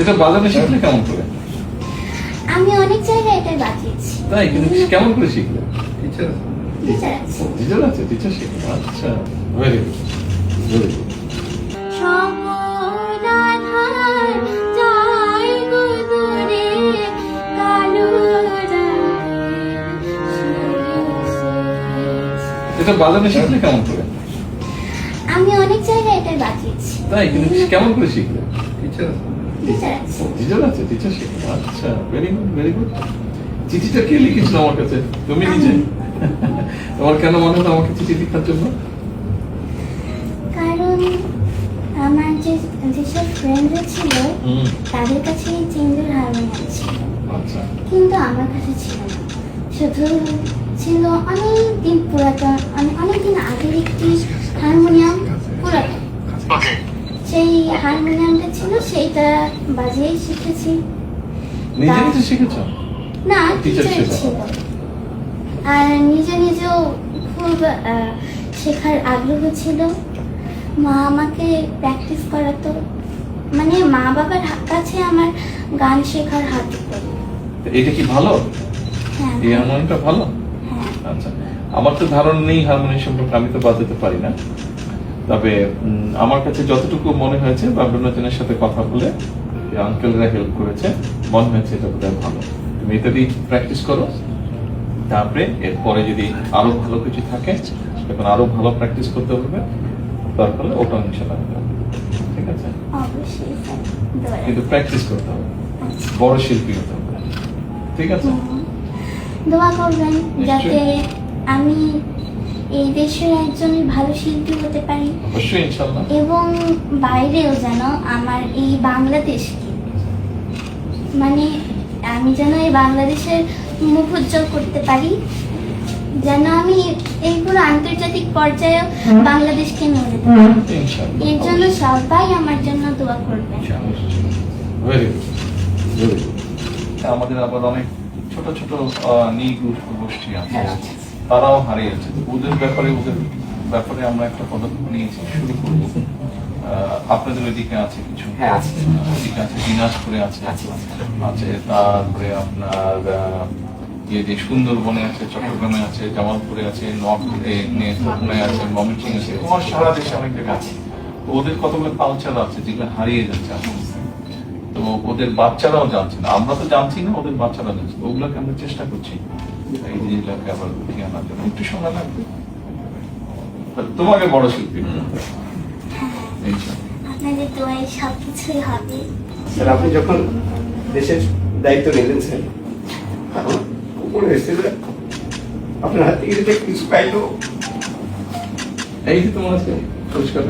এটা বাজানো শিখলে কেমন করে? আমি অনেক জায়গায় এটা বাজিয়েছি। তাই, কিন্তু কেমন করে শিখলে? টিচার আছে। টিচার আছে, টিচার শিখলে। আচ্ছা, ভেরি গুড, ভেরি গুড। এটা বাজানো শিখলে কেমন করে? আমি অনেক জায়গায় এটা বাজিয়েছি। তাই, কিন্তু কেমন করে শিখলে? টিচার আছে। টিচার আছে, টিচার শিখলে। আচ্ছা, ভেরি গুড, ভেরি গুড। চিঠিটা কে লিখেছিল আমার কাছে? তুমি নিজে? তোমার কেন মনে হলো আমাকে চিঠি লেখার জন্য? কারণ আমার যেসব ফ্রেন্ডরা ছিল তাদের কাছে চিন্দুর হারমোনিয়াম ছিল, আচ্ছা, কিন্তু আমার কাছে ছিল না। শুধু ছিল অনেকদিন পুরাতন, অনেকদিন আগের একটি হারমোনিয়াম, পুরাতন। সেই হারমোনিয়ামটা ছিল, সেইটা বাজিয়েই শিখেছি। নিজে নিজে শিখেছো? না, টিচার টিচার ছিল। ছিল। আর নিজে নিজেও খুব শেখার আগ্রহ ছিল। মা আমাকে প্র্যাকটিস করাতো, মানে মা বাবার কাছে আমার গান শেখার হাত ধরে। এটা কি ভালো? হ্যাঁ, এই হারমোনিয়ামটা ভালো? হ্যাঁ। আচ্ছা, আমার তো ধারণা নেই হারমোনিয়াম সম্পর্কে, আমি তো বাজাতে পারি না। তবে আমার কাছে যতটুকু মনে হয়েছে বা বিনোদনের সাথে কথা বলে আঙ্কেলরা হেল্প করেছে, মনে হয়েছে এটা বোধহয় ভালো। তুমি এটা দিয়ে প্র্যাকটিস করো, তারপরে এরপরে যদি আরো ভালো কিছু থাকে তখন আরো ভালো প্র্যাকটিস করতে হবে, তারপরে ওটা ইনশাআল্লাহ হবে। ঠিক আছে, অবশ্যই স্যার, দোয়া কিন্তু প্র্যাকটিস করতে হবে, বড় শিল্পী হতে হবে। ঠিক আছে, দোয়া করবেন যাতে নিশ্চয়ই। আমি এই দেশের একজন ভালো শিল্পী হতে পারি, অবশ্যই ইনশাআল্লাহ। এবং বাইরেও যেন আমার এই বাংলাদেশকে, মানে আমি যেন এই বাংলাদেশের মুখ উজ্জ্বল করতে পারি, যেন আমি এইগুলো আন্তর্জাতিক পর্যায়ে বাংলাদেশকে নিয়ে যেতে পারি। ইনশাআল্লাহ, এর জন্য সবাই আমার জন্য দোয়া করবেন। Very good, very good. আমাদের আবার অনেক ছোট ছোট গোষ্ঠী আছে, তারাও হারিয়েছে। তো ওদের ব্যাপারে আমরা একটা পদক্ষেপ নিয়েছি, শুরু করবো। আপনাদের ওইদিকে আছে কিছু? হ্যাঁ, আছে। ওইদিকে আছে, দিনাজপুরে আছে, তারপরে আপনার যে সুন্দরবনে আছে, চট্টগ্রামে আছে, জামালপুরে আছে, নেত্রকোনায় আছে, ময়মনসিংহে আছে, তোমার সারা দেশে অনেক জায়গা আছে। তো ওদের কতগুলো কালচার আছে যেগুলো হারিয়ে যাচ্ছে আস্তে আস্তে। তো ওদের বাচ্চারাও জানছে না, আমরা তো জানছি না, ওদের বাচ্চারা জানছে। ওগুলোকে আমরা চেষ্টা করছি এই জিনিসগুলোকে আবার উঠিয়ে আনার জন্য। একটু সময় লাগবে, তোমাকে বড় শিল্পী আপনাদের দোয়ায় সবকিছুই হবে। স্যার, আপনি যখন দেশের দায়িত্ব নিলেন স্যার, তখন উপরে এসে আপনার হাত থেকে কিছু পাইলো? এই যে তোমার আছে পরিষ্কার